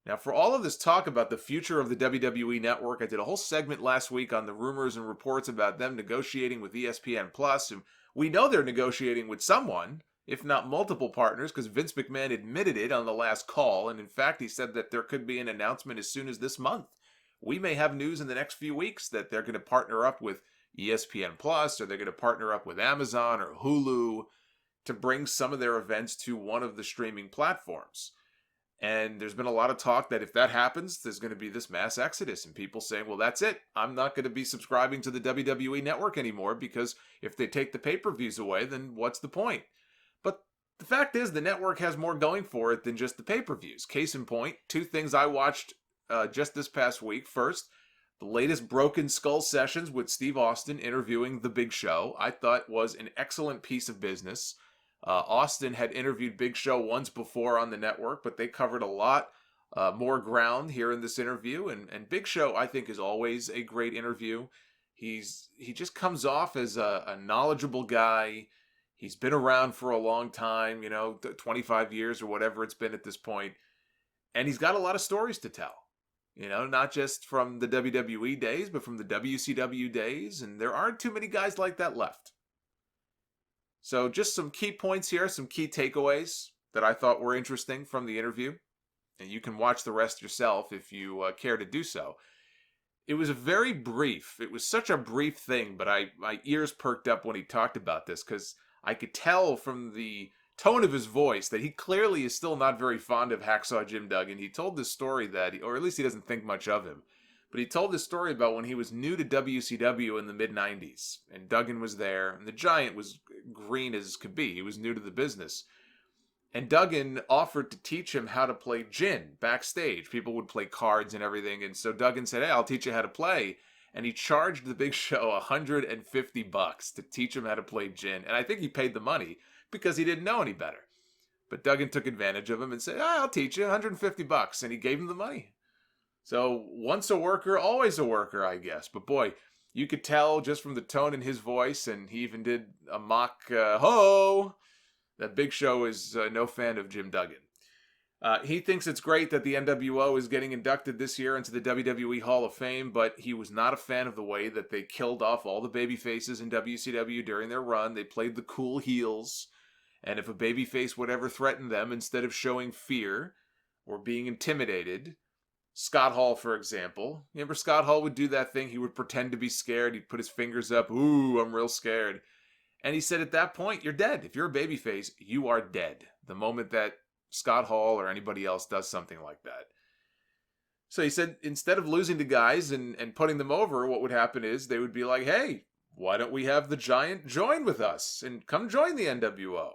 Now, for all of this talk about the future of the WWE Network, I did a whole segment last week on the rumors and reports about them negotiating with ESPN Plus, and we know they're negotiating with someone, if not multiple partners, because Vince McMahon admitted it on the last call, and in fact, he said that there could be an announcement as soon as this month. We may have news in the next few weeks that they're going to partner up with ESPN Plus, or they're going to partner up with Amazon or Hulu to bring some of their events to one of the streaming platforms. And there's been a lot of talk that if that happens, there's going to be this mass exodus and people saying, well, that's it. I'm not going to be subscribing to the WWE Network anymore because if they take the pay-per-views away, then what's the point? But the fact is the network has more going for it than just the pay-per-views. Case in point, two things I watched just this past week. First, the latest Broken Skull sessions with Steve Austin interviewing The Big Show, I thought was an excellent piece of business. Austin had interviewed Big Show once before on the network, but they covered a lot more ground here in this interview. And Big Show, I think, is always a great interview. He just comes off as a knowledgeable guy. He's been around for a long time, 25 years or whatever it's been at this point. And he's got a lot of stories to tell, not just from the WWE days, but from the WCW days. And there aren't too many guys like that left. So just some key points here, some key takeaways that I thought were interesting from the interview. And you can watch the rest yourself if you care to do so. It was very brief. It was such a brief thing, but my ears perked up when he talked about this because I could tell from the tone of his voice that he clearly is still not very fond of Hacksaw Jim Duggan. He told this story or at least he doesn't think much of him. But he told this story about when he was new to WCW in the mid-90s. And Duggan was there, and the Giant was green as could be. He was new to the business. And Duggan offered to teach him how to play gin backstage. People would play cards and everything. And so Duggan said, hey, I'll teach you how to play. And he charged the Big Show $150 to teach him how to play gin. And I think he paid the money because he didn't know any better. But Duggan took advantage of him and said, I'll teach you $150. And he gave him the money. So once a worker, always a worker, I guess. But boy, you could tell just from the tone in his voice, and he even did a mock ho, that Big Show is no fan of Jim Duggan. He thinks it's great that the NWO is getting inducted this year into the WWE Hall of Fame, but he was not a fan of the way that they killed off all the babyfaces in WCW during their run. They played the cool heels, and if a babyface would ever threaten them, instead of showing fear or being intimidated, Scott Hall, for example. Remember Scott Hall would do that thing? He would pretend to be scared. He'd put his fingers up. Ooh, I'm real scared. And he said at that point, you're dead. If you're a babyface, you are dead. The moment that Scott Hall or anybody else does something like that. So he said instead of losing to guys and putting them over, what would happen is they would be like, hey, why don't we have the Giant join with us and come join the NWO?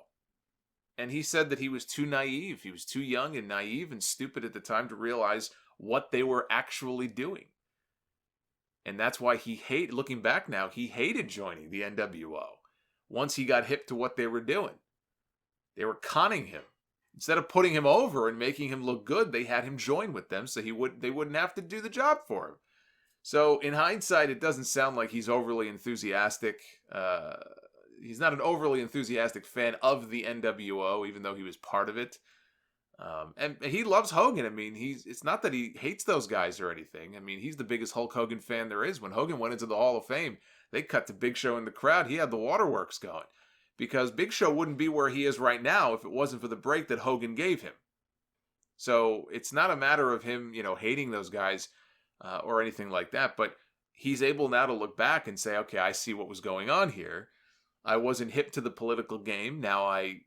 And he said that he was too naive. He was too young and naive and stupid at the time to realize what they were actually doing. And that's why looking back now, he hated joining the NWO. Once he got hip to what they were doing. They were conning him. Instead of putting him over and making him look good, they had him join with them so they wouldn't have to do the job for him. So in hindsight, it doesn't sound like he's overly enthusiastic. He's not an overly enthusiastic fan of the NWO, even though he was part of it. And he loves Hogan. I mean, it's not that he hates those guys or anything. I mean, he's the biggest Hulk Hogan fan there is. When Hogan went into the Hall of Fame, they cut to Big Show in the crowd. He had the waterworks going. Because Big Show wouldn't be where he is right now if it wasn't for the break that Hogan gave him. So it's not a matter of him, hating those guys or anything like that. But he's able now to look back and say, okay, I see what was going on here. I wasn't hip to the political game. Now I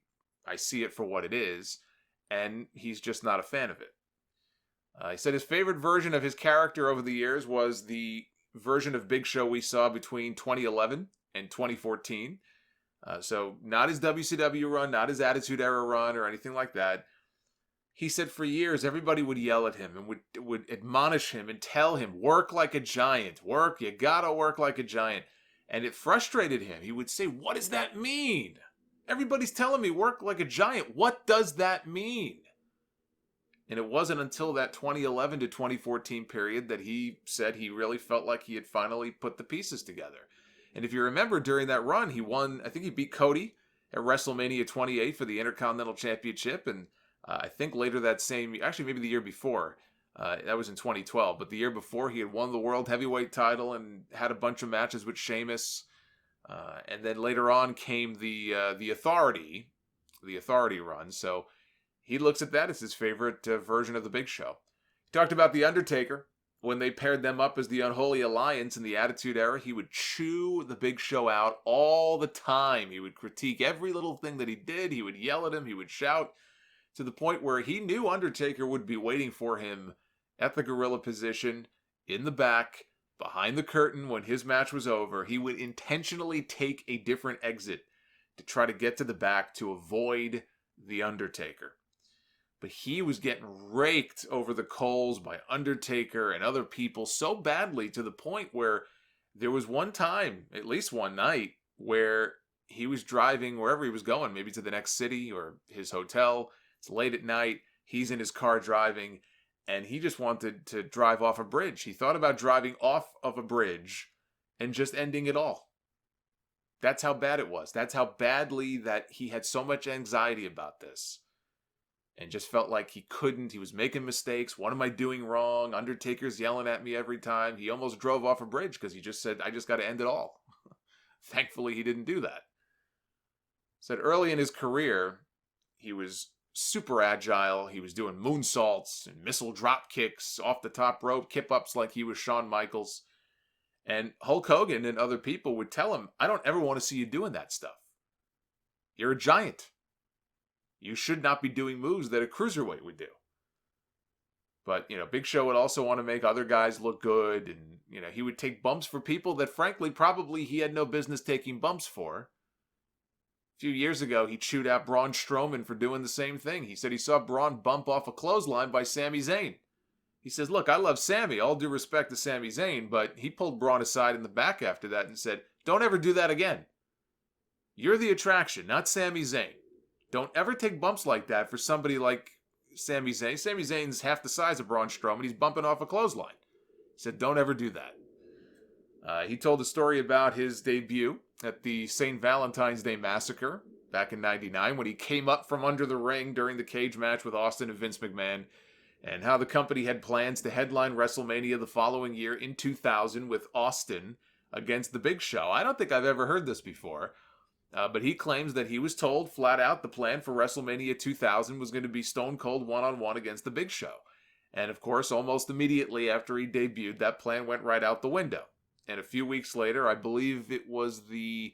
see it for what it is. And he's just not a fan of it. He said his favorite version of his character over the years was the version of Big Show we saw between 2011 and 2014. So not his WCW run, not his Attitude Era run or anything like that. He said for years, everybody would yell at him and would admonish him and tell him, work like a giant. You gotta work like a giant. And it frustrated him. He would say, what does that mean? Everybody's telling me work like a giant. What does that mean? And it wasn't until that 2011 to 2014 period that he said he really felt like he had finally put the pieces together. And if you remember, during that run, he won, I think he beat Cody at WrestleMania 28 for the Intercontinental Championship. And I think later that actually maybe the year before, That was in 2012. But the year before, he had won the World Heavyweight title and had a bunch of matches with Sheamus. And then later on came the Authority run. So he looks at that as his favorite version of the Big Show. He talked about The Undertaker. When they paired them up as the Unholy Alliance in the Attitude Era, he would chew the Big Show out all the time. He would critique every little thing that he did. He would yell at him. He would shout, to the point where he knew Undertaker would be waiting for him at the gorilla position, in the back, behind the curtain when his match was over. He would intentionally take a different exit to try to get to the back to avoid the Undertaker. But he was getting raked over the coals by Undertaker and other people so badly, to the point where there was one time, at least one night, where he was driving wherever he was going, maybe to the next city or his hotel. It's late at night. He's in his car driving, and he just wanted to drive off a bridge. He thought about driving off of a bridge and just ending it all. That's how bad it was. That's how badly that he had so much anxiety about this. And just felt like he couldn't. He was making mistakes. What am I doing wrong? Undertaker's yelling at me every time. He almost drove off a bridge because he just said, I just got to end it all. Thankfully, he didn't do that. Said early in his career, he was super agile. He was doing moonsaults and missile drop kicks off the top rope, kip-ups like he was Shawn Michaels. And Hulk Hogan and other people would tell him, I don't ever want to see you doing that stuff. You're a giant. You should not be doing moves that a cruiserweight would do. But, Big Show would also want to make other guys look good. And, he would take bumps for people that, frankly, probably he had no business taking bumps for. A few years ago, he chewed out Braun Strowman for doing the same thing. He said he saw Braun bump off a clothesline by Sami Zayn. He says, look, I love Sami, all due respect to Sami Zayn, but he pulled Braun aside in the back after that and said, don't ever do that again. You're the attraction, not Sami Zayn. Don't ever take bumps like that for somebody like Sami Zayn. Sami Zayn's half the size of Braun Strowman. He's bumping off a clothesline. He said, don't ever do that. He told a story about his debut at the St. Valentine's Day Massacre back in '99 when he came up from under the ring during the cage match with Austin and Vince McMahon, and how the company had plans to headline WrestleMania the following year in 2000 with Austin against the Big Show. I don't think I've ever heard this before. But he claims that he was told flat out the plan for WrestleMania 2000 was going to be Stone Cold one-on-one against the Big Show. And of course, almost immediately after he debuted, that plan went right out the window. And a few weeks later, I believe it was the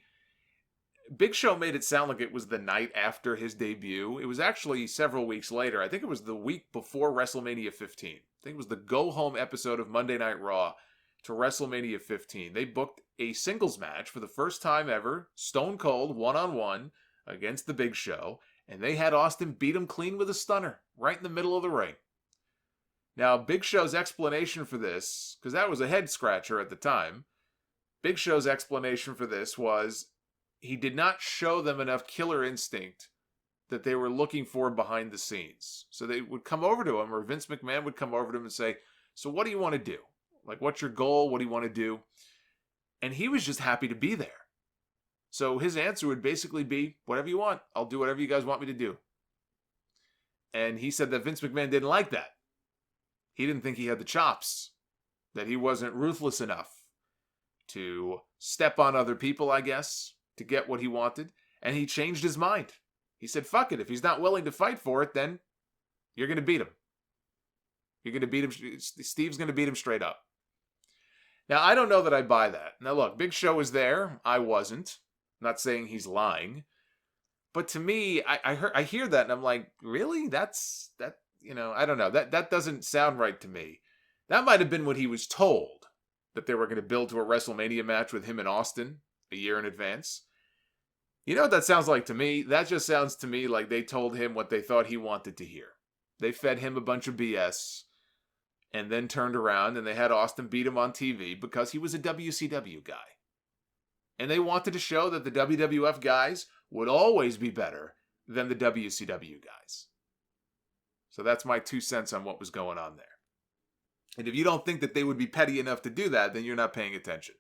Big Show made it sound like it was the night after his debut. It was actually several weeks later. I think it was the week before WrestleMania 15. I think it was the go-home episode of Monday Night Raw to WrestleMania 15. They booked a singles match for the first time ever, Stone Cold one-on-one against the Big Show, and they had Austin beat him clean with a stunner right in the middle of the ring. Now, Big Show's explanation for this, because that was a head-scratcher at the time, Big Show's explanation for this was he did not show them enough killer instinct that they were looking for behind the scenes. So they would come over to him, or Vince McMahon would come over to him and say, so what do you want to do? Like, what's your goal? What do you want to do? And he was just happy to be there. So his answer would basically be, whatever you want. I'll do whatever you guys want me to do. And he said that Vince McMahon didn't like that. He didn't think he had the chops. That he wasn't ruthless enough to step on other people, I guess, to get what he wanted. And he changed his mind. He said, fuck it. If he's not willing to fight for it, then you're going to beat him. You're going to beat him. Steve's going to beat him straight up. Now, I don't know that I buy that. Now, look, Big Show was there. I wasn't. I'm not saying he's lying. But to me, I hear that and I'm like, really? That, I don't know. That doesn't sound right to me. That might have been what he was told, that they were going to build to a WrestleMania match with him and Austin a year in advance. You know what that sounds like to me? That just sounds to me like they told him what they thought he wanted to hear. They fed him a bunch of BS and then turned around and they had Austin beat him on TV because he was a WCW guy. And they wanted to show that the WWF guys would always be better than the WCW guys. So that's my 2 cents on what was going on there. And if you don't think that they would be petty enough to do that, then you're not paying attention.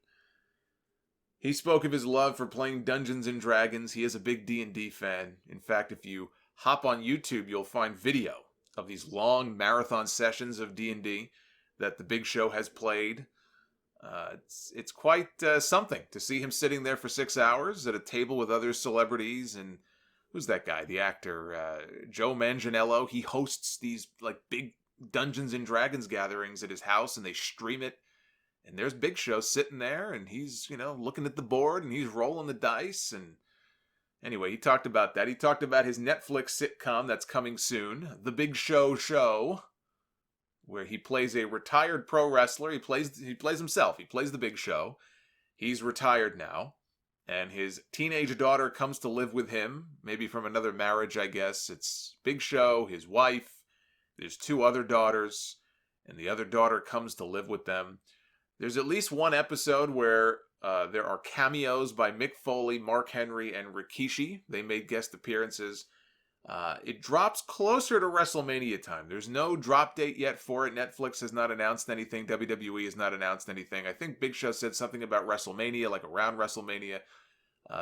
He spoke of his love for playing Dungeons and Dragons. He is a big D&D fan. In fact, if you hop on YouTube, you'll find video of these long marathon sessions of D&D that the Big Show has played. It's quite something to see him sitting there for 6 hours at a table with other celebrities. And who's that guy? The actor Joe Manganiello. He hosts these like big Dungeons and Dragons gatherings at his house, and they stream it. And there's Big Show sitting there, and he's looking at the board, and he's rolling the dice. And anyway, he talked about that. He talked about his Netflix sitcom that's coming soon, The Big Show Show, where he plays a retired pro wrestler. He plays himself. He plays the Big Show. He's retired now, and his teenage daughter comes to live with him, maybe from another marriage, I guess. It's Big Show, his wife. There's 2 other daughters, and the other daughter comes to live with them. There's at least one episode where there are cameos by Mick Foley, Mark Henry, and Rikishi. They made guest appearances. It drops closer to WrestleMania time. There's no drop date yet for it. Netflix has not announced anything. WWE has not announced anything. I think Big Show said something about WrestleMania, like around WrestleMania.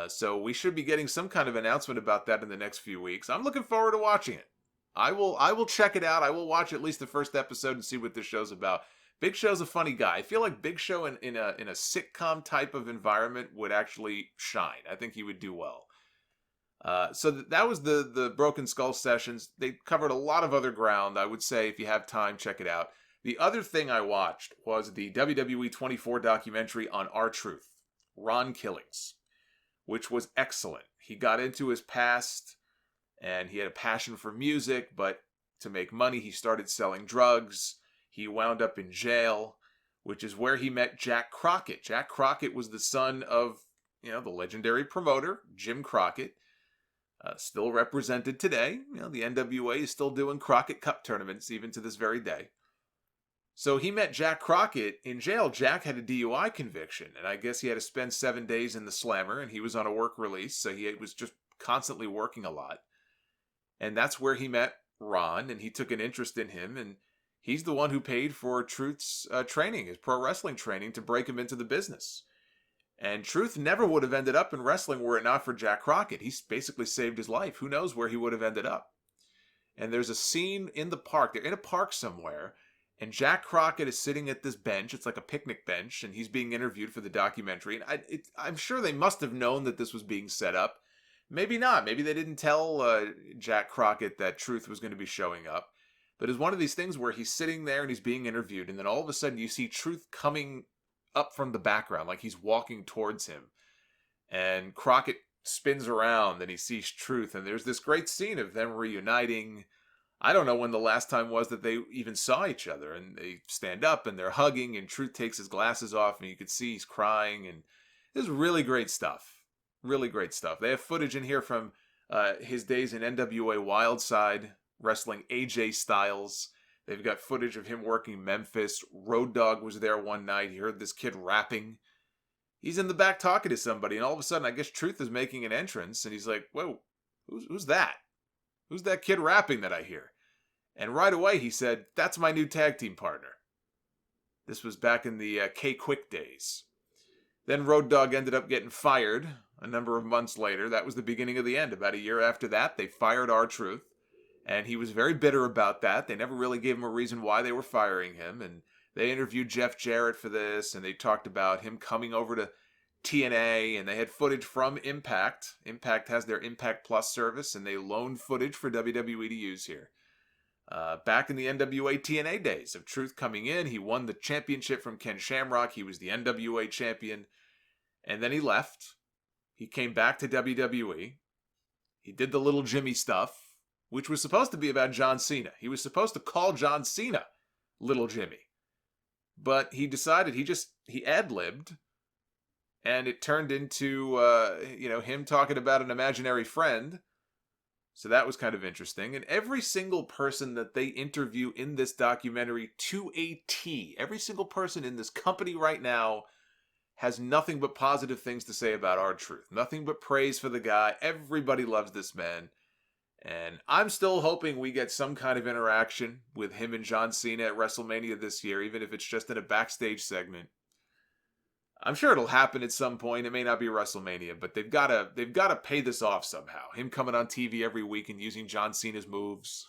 So we should be getting some kind of announcement about that in the next few weeks. I'm looking forward to watching it. I will check it out. I will watch at least the first episode and see what this show's about. Big Show's a funny guy. I feel like Big Show in a sitcom type of environment would actually shine. I think he would do well. So that was the Broken Skull sessions. They covered a lot of other ground. I would say if you have time, check it out. The other thing I watched was the WWE 24 documentary on R-Truth, Ron Killings, which was excellent. He got into his past, and he had a passion for music, but to make money, he started selling drugs. He wound up in jail, which is where he met Jack Crockett. Jack Crockett was the son of, the legendary promoter, Jim Crockett. Still represented today. The NWA is still doing Crockett Cup tournaments even to this very day. So he met Jack Crockett in jail. Jack had a DUI conviction, and I guess he had to spend 7 days in the slammer, and he was on a work release, so he was just constantly working a lot. And that's where he met Ron, and he took an interest in him, and he's the one who paid for Truth's training, his pro wrestling training, to break him into the business. And Truth never would have ended up in wrestling were it not for Jack Crockett. He basically saved his life. Who knows where he would have ended up? And there's a scene in the park. They're in a park somewhere, and Jack Crockett is sitting at this bench. It's like a picnic bench, and he's being interviewed for the documentary. And I'm sure they must have known that this was being set up. Maybe not. Maybe they didn't tell Jack Crockett that Truth was going to be showing up. But it's one of these things where he's sitting there and he's being interviewed, and then all of a sudden you see Truth coming up from the background, like he's walking towards him. And Crockett spins around and he sees Truth, and there's this great scene of them reuniting. I don't know when the last time was that they even saw each other, and they stand up and they're hugging, and Truth takes his glasses off and you can see he's crying, and it's really great stuff. Really great stuff. They have footage in here from his days in NWA Wildside, wrestling AJ Styles. They've got footage of him working Memphis. Road Dogg was there one night. He heard this kid rapping. He's in the back talking to somebody, and all of a sudden, I guess Truth is making an entrance, and he's like, whoa, who's that? Who's that kid rapping that I hear? And right away, he said, that's my new tag team partner. This was back in the K-Quick days. Then Road Dogg ended up getting fired a number of months later. That was the beginning of the end. About a year after that, they fired R-Truth. And he was very bitter about that. They never really gave him a reason why they were firing him. And they interviewed Jeff Jarrett for this, and they talked about him coming over to TNA, and they had footage from Impact. Impact has their Impact Plus service, and they loaned footage for WWE to use here. Back in the NWA TNA days of Truth coming in, he won the championship from Ken Shamrock. He was the NWA champion. And then he left. He came back to WWE. He did the Little Jimmy stuff, which was supposed to be about John Cena. He was supposed to call John Cena Little Jimmy. But he decided he ad-libbed, and it turned into, him talking about an imaginary friend. So that was kind of interesting. And every single person that they interview in this documentary, to a T, every single person in this company right now has nothing but positive things to say about R-Truth. Nothing but praise for the guy. Everybody loves this man. And I'm still hoping we get some kind of interaction with him and John Cena at WrestleMania this year, even if it's just in a backstage segment. I'm sure it'll happen at some point. It may not be WrestleMania, but they've got to pay this off somehow. Him coming on TV every week and using John Cena's moves.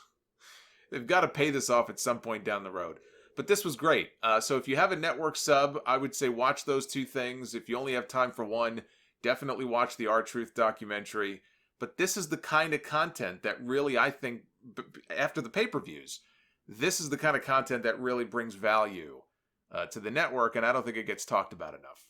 They've got to pay this off at some point down the road. But this was great. So if you have a network sub, I would say watch those two things. If you only have time for one, definitely watch the R-Truth documentary. But this is the kind of content that really, I think, after the pay-per-views, this is the kind of content that really brings value to the network, and I don't think it gets talked about enough.